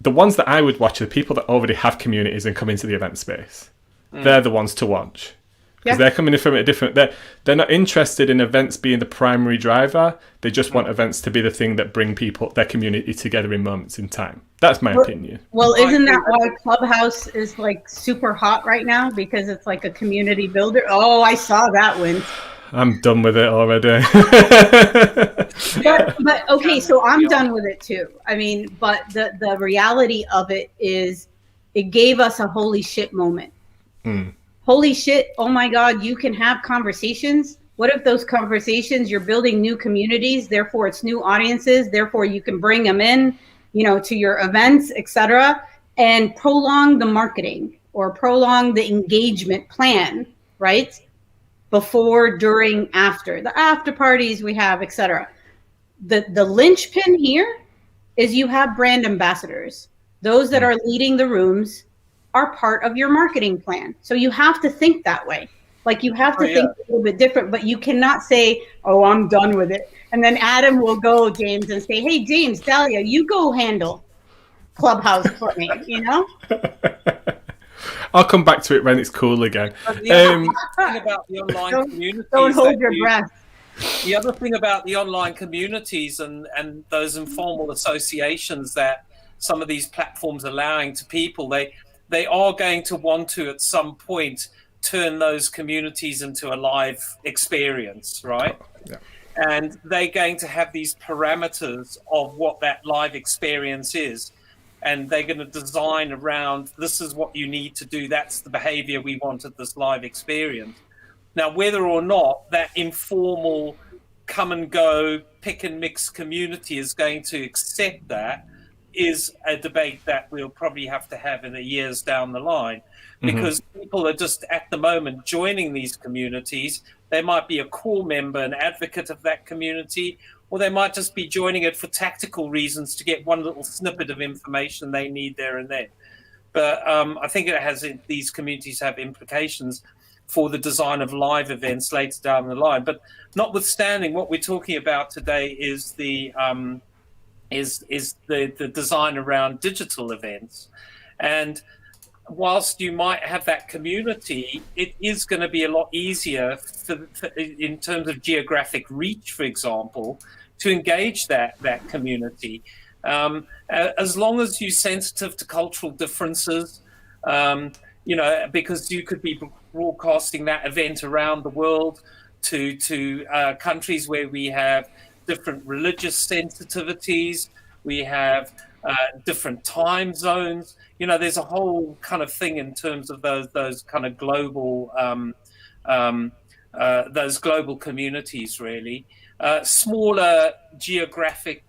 Speaker 2: The ones that I would watch are the people that already have communities and come into the event space. They're the ones to watch. Because they're coming in from a different... They're not interested in events being the primary driver. They just want events to be the thing that bring people, their community together in moments in time. That's my opinion.
Speaker 3: Well, isn't that why Clubhouse is like super hot right now? Because it's like a community builder. Oh, I saw that one.
Speaker 2: I'm done with it already.
Speaker 3: but okay, so I'm done with it too. I mean, but the reality of it is it gave us a holy shit moment. Holy shit, oh my God, you can have conversations. What if those conversations, you're building new communities, therefore it's new audiences, therefore you can bring them in, to your events, etc., and prolong the marketing or prolong the engagement plan, right? Before, during, after. The after parties we have, etc. The linchpin here is you have brand ambassadors. Those that are leading the rooms are part of your marketing plan. So you have to think that way. Like, you have to think a little bit different, but you cannot say, oh, I'm done with it. And then Adam will go, James, and say, hey, James, Dahlia, you go handle Clubhouse for me,
Speaker 2: I'll come back to it when it's cool again.
Speaker 4: The other thing about the online communities...
Speaker 3: Don't hold your breath.
Speaker 4: The other thing about the online communities and those informal associations that some of these platforms are allowing to people, they are going to want to, at some point, turn those communities into a live experience, right?
Speaker 2: Yeah.
Speaker 4: And they're going to have these parameters of what that live experience is. And they're going to design around, this is what you need to do. That's the behavior we want at this live experience. Now, whether or not that informal come and go, pick and mix community is going to accept that is a debate that we'll probably have to have in the years down the line, because people are just at the moment joining these communities. They might be a core member, an advocate of that community, or they might just be joining it for tactical reasons to get one little snippet of information they need there and then. But I think these communities have implications for the design of live events later down the line. But notwithstanding, what we're talking about today is the design around digital events. And whilst you might have that community, it is going to be a lot easier in terms of geographic reach, for example, to engage that community. As long as you're sensitive to cultural differences, because you could be broadcasting that event around the world to countries where we have different religious sensitivities, we have different time zones. There's a whole kind of thing in terms of those kind of global those global communities, really. Smaller geographic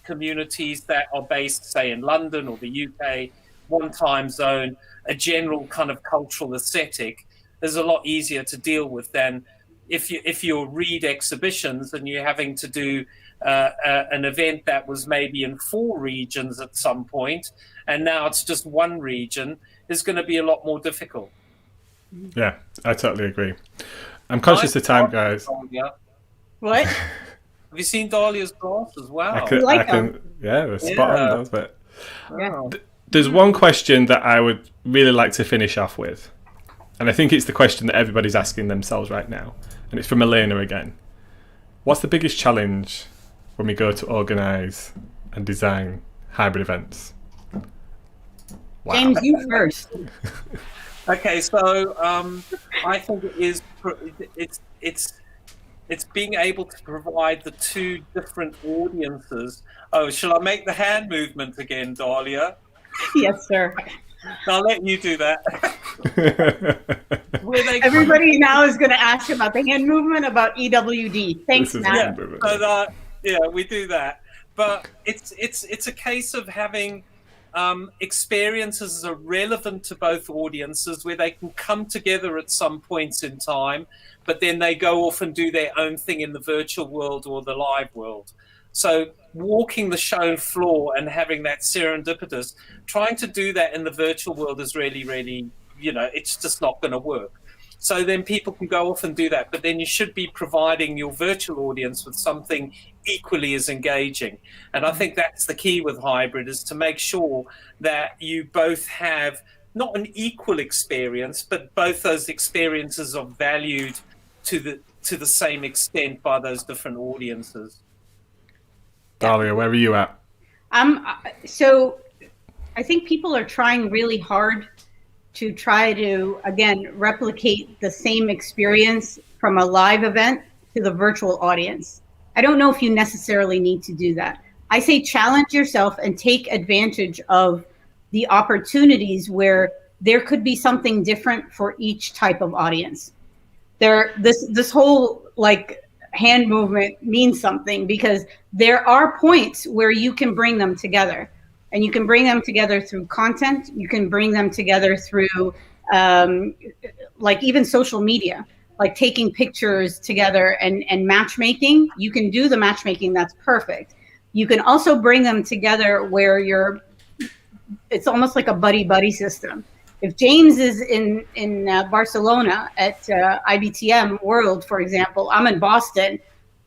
Speaker 4: communities that are based, say, in London or the UK, one time zone, a general kind of cultural aesthetic, is a lot easier to deal with than if you're Reed exhibitions and you're having to do an event that was maybe in 4 regions at some point, and now it's just one region. is going to be a lot more difficult.
Speaker 2: Yeah, I totally agree. I'm conscious of time, guys.
Speaker 4: Dahlia.
Speaker 3: What?
Speaker 4: Have you seen Dahlia's glasses? Wow.
Speaker 3: like them.
Speaker 2: Yeah, they're spot on, those bit.
Speaker 4: Wow.
Speaker 2: There's one question that I would really like to finish off with, and I think it's the question that everybody's asking themselves right now, and it's from Elena again. What's the biggest challenge when we go to organise and design hybrid events? Wow.
Speaker 3: James, you first.
Speaker 4: Okay, so I think it's being able to provide the two different audiences. Oh, shall I make the hand movement again, Dahlia?
Speaker 3: Yes, sir.
Speaker 4: I'll let you do that.
Speaker 3: Everybody now is going to ask about the hand movement about EWD. Thanks,
Speaker 2: This is
Speaker 3: Matt.
Speaker 4: We do that. But it's a case of having experiences that are relevant to both audiences, where they can come together at some points in time, but then they go off and do their own thing in the virtual world or the live world. So walking the show floor and having that serendipitous, trying to do that in the virtual world is really, really, it's just not going to work. So then people can go off and do that, but then you should be providing your virtual audience with something equally as engaging. And I think that's the key with hybrid, is to make sure that you both have not an equal experience, but both those experiences are valued to the same extent by those different audiences.
Speaker 2: Dahlia, where are you at?
Speaker 3: So I think people are trying really hard to try to, again, replicate the same experience from a live event to the virtual audience. I don't know if you necessarily need to do that. I say challenge yourself and take advantage of the opportunities where there could be something different for each type of audience. This whole hand movement means something, because there are points where you can bring them together. And you can bring them together through content. You can bring them together through even social media, like taking pictures together and matchmaking. You can do the matchmaking. That's perfect. You can also bring them together where it's almost like a buddy-buddy system. If James is in Barcelona at IBTM World, for example, I'm in Boston,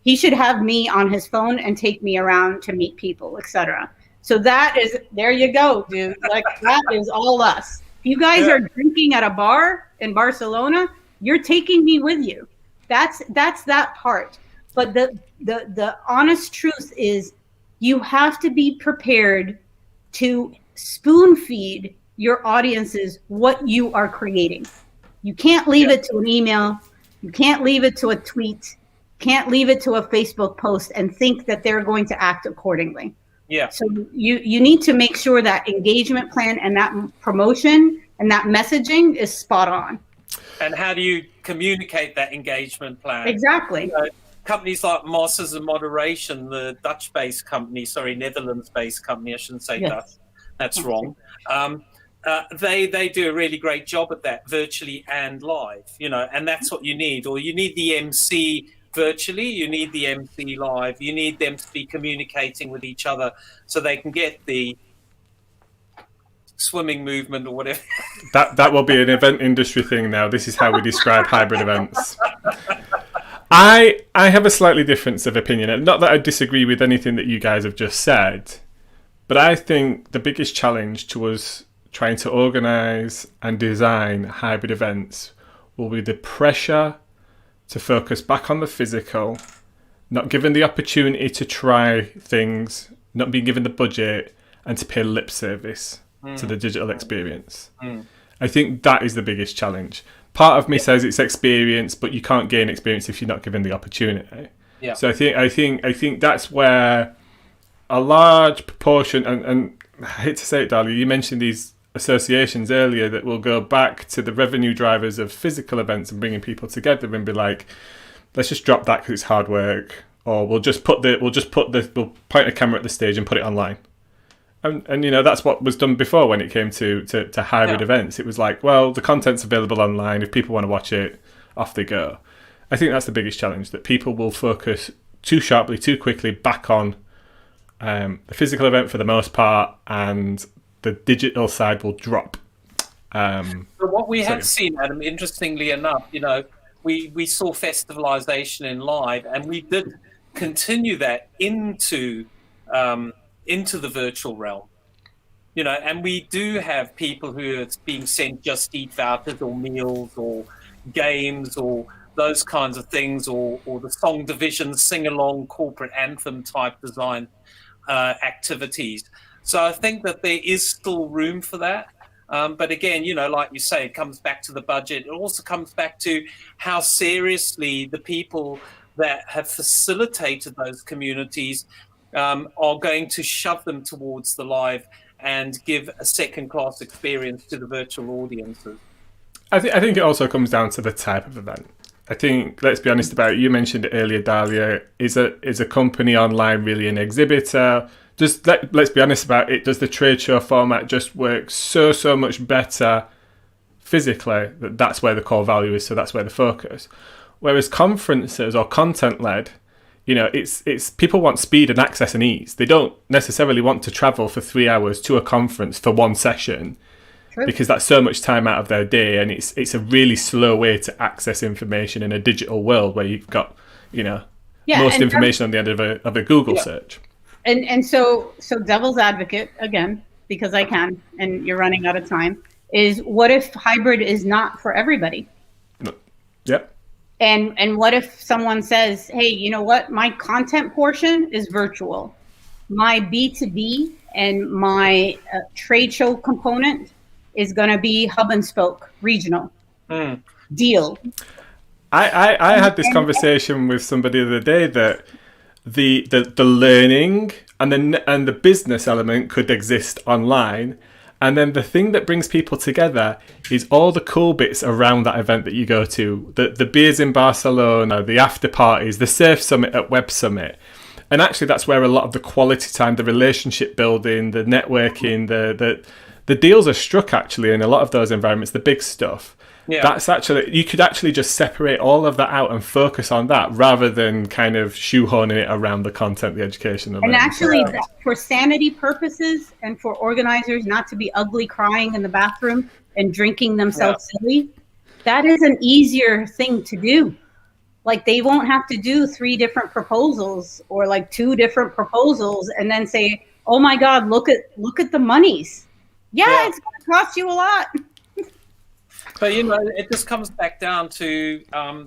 Speaker 3: he should have me on his phone and take me around to meet people, etc. So there you go, dude. That is all us. If you guys are drinking at a bar in Barcelona, you're taking me with you. That's that part. But the honest truth is, you have to be prepared to spoon feed your audiences what you are creating. You can't leave it to an email. You can't leave it to a tweet. Can't leave it to a Facebook post and think that they're going to act accordingly.
Speaker 4: Yeah.
Speaker 3: So you need to make sure that engagement plan and that promotion and that messaging is spot on.
Speaker 4: And how do you communicate that engagement plan?
Speaker 3: Exactly.
Speaker 4: Companies like Masters of Moderation, the Netherlands-based company, I shouldn't say Dutch. That's wrong. They do a really great job at that, virtually and live, and that's what you need. Or you need the MC virtually, you need the MC live, you need them to be communicating with each other so they can get the swimming movement or whatever.
Speaker 2: That will be an event industry thing now. This is how we describe hybrid events. I have a slightly difference of opinion, and not that I disagree with anything that you guys have just said, but I think the biggest challenge to us trying to organise and design hybrid events will be the pressure to focus back on the physical, not given the opportunity to try things, not being given the budget, and to pay lip service to the digital experience. I think that is the biggest challenge. Part of me says it's experience, but you can't gain experience if you're not given the opportunity.
Speaker 4: Yeah.
Speaker 2: So I think that's where a large proportion, and I hate to say it, Dahlia, you mentioned these associations earlier that will go back to the revenue drivers of physical events and bringing people together and be like, let's just drop that because it's hard work, or we'll point a camera at the stage and put it online. And that's what was done before when it came to hybrid events. It was like, well, the content's available online. If people want to watch it, off they go. I think that's the biggest challenge, that people will focus too sharply, too quickly back on the physical event for the most part, and the digital side will drop.
Speaker 4: But what we
Speaker 2: Sorry.
Speaker 4: have seen, Adam, interestingly enough, we saw festivalization in live, and we did continue that into the virtual realm. And we do have people who are being sent Just Eat vouchers or meals or games or those kinds of things, or the Song Division sing-along corporate anthem type design activities. So I think that there is still room for that. But again, like you say, it comes back to the budget. It also comes back to how seriously the people that have facilitated those communities are going to shove them towards the live and give a second-class experience to the virtual audiences.
Speaker 2: I think it also comes down to the type of event. I think, let's be honest about it, you mentioned it earlier, Dahlia, is a company online really an exhibitor? Let's be honest about it, does the trade show format just work so much better physically that's where the core value is, so that's where the focus. Whereas conferences or content-led, it's people want speed and access and ease. They don't necessarily want to travel for 3 hours to a conference for one session. True. Because that's so much time out of their day, and it's a really slow way to access information in a digital world where you've got, most information on the end of a Google search.
Speaker 3: And so devil's advocate again, because I can, and you're running out of time, is what if hybrid is not for everybody?
Speaker 2: Yep.
Speaker 3: And what if someone says, hey, you know what? My content portion is virtual. My B2B and my trade show component is going to be hub and spoke, regional. Deal.
Speaker 2: I had this conversation with somebody the other day that the learning and the business element could exist online. And then the thing that brings people together is all the cool bits around that event that you go to. The beers in Barcelona, the after parties, the Surf Summit at Web Summit. And actually that's where a lot of the quality time, the relationship building, the networking, the deals are struck actually in a lot of those environments, the big stuff. Yeah. That's actually, you could actually just separate all of that out and focus on that rather than kind of shoehorning it around the content, the education.
Speaker 3: And actually, for sanity purposes and for organizers not to be ugly crying in the bathroom and drinking themselves silly, that is an easier thing to do. Like, they won't have to do 3 different proposals or like 2 different proposals and then say, oh my God, look at the monies. Yeah, it's going to cost you a lot.
Speaker 4: But, it just comes back down to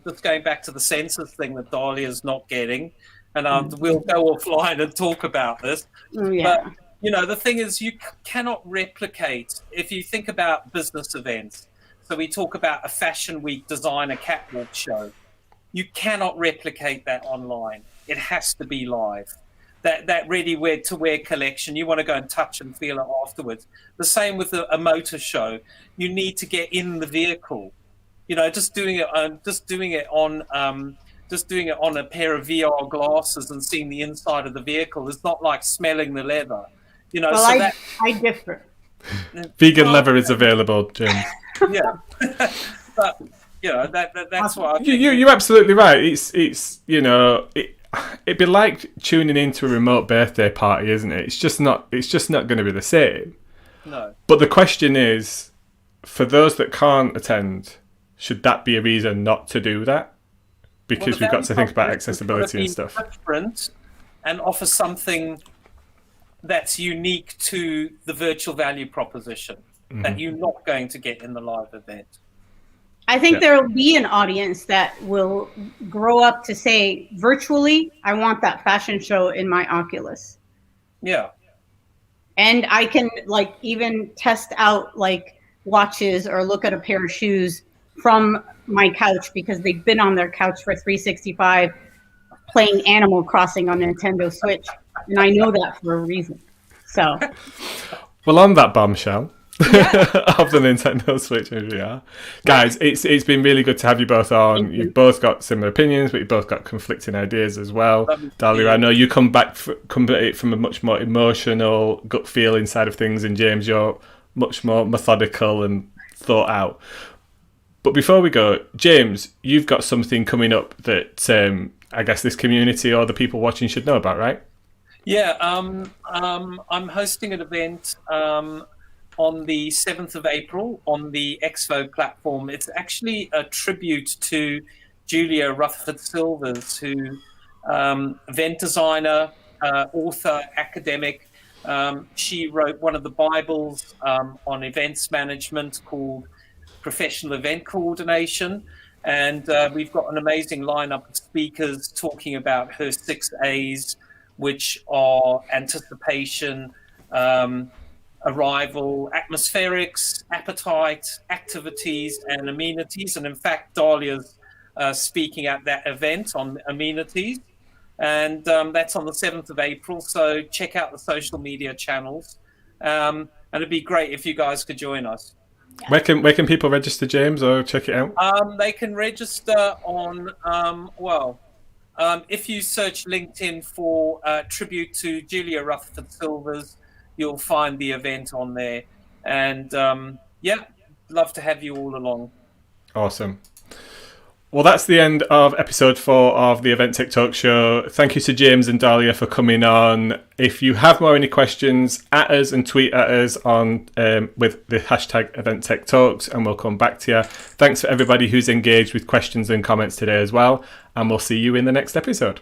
Speaker 4: just going back to the census thing that Dahlia's not getting. And we'll go offline and talk about this. But, the thing is, you cannot replicate, if you think about business events. So we talk about a Fashion Week designer catwalk show. You cannot replicate that online. It has to be live. That ready-to-wear collection, you want to go and touch and feel it afterwards. The same with a motor show. You need to get in the vehicle. Just doing it on a pair of VR glasses and seeing the inside of the vehicle is not like smelling the leather.
Speaker 3: I differ.
Speaker 2: Vegan leather is available, Jim.
Speaker 4: Yeah, but that's what I think.
Speaker 2: You're absolutely right. It's it'd be like tuning into a remote birthday party, isn't it? It's just not going to be the same.
Speaker 4: No.
Speaker 2: But the question is, for those that can't attend, should that be a reason not to do that? Because we've got to think about accessibility and stuff.
Speaker 4: Different and offer something that's unique to the virtual value proposition that you're not going to get in the live event.
Speaker 3: I think there will be an audience that will grow up to say, virtually, I want that fashion show in my Oculus.
Speaker 4: Yeah.
Speaker 3: And I can even test out watches or look at a pair of shoes from my couch because they've been on their couch for 365 playing Animal Crossing on Nintendo Switch. And I know that for a reason. So.
Speaker 2: Well, on that bombshell. Of the Nintendo Switch in VR. Guys, it's been really good to have you both on. You've both got similar opinions, but you've both got conflicting ideas as well. Dahlia, I know you come at it from a much more emotional gut feel inside of things, and James, you're much more methodical and thought out. But before we go, James, you've got something coming up that I guess this community or the people watching should know about, right?
Speaker 4: Yeah, I'm hosting an event on the 7th of April on the Expo platform. It's actually a tribute to Julia Rutherford Silvers, who event designer, author, academic. She wrote one of the Bibles on events management called Professional Event Coordination. And we've got an amazing lineup of speakers talking about her 6 A's, which are anticipation, arrival, atmospherics, appetite, activities, and amenities. And in fact, Dahlia's speaking at that event on amenities. And that's on the 7th of April. So check out the social media channels. And it'd be great if you guys could join us.
Speaker 2: Where can people register, James, or check it out?
Speaker 4: They can register on, if you search LinkedIn for tribute to Julia Rutherford Silvers, you'll find the event on there. And love to have you all along.
Speaker 2: Awesome. Well, that's the end of episode 4 of the Event Tech Talk Show. Thank you to James and Dahlia for coming on. If you have any questions, at us and tweet at us on with the hashtag Event Tech Talks, and we'll come back to you. Thanks for everybody who's engaged with questions and comments today as well, and we'll see you in the next episode.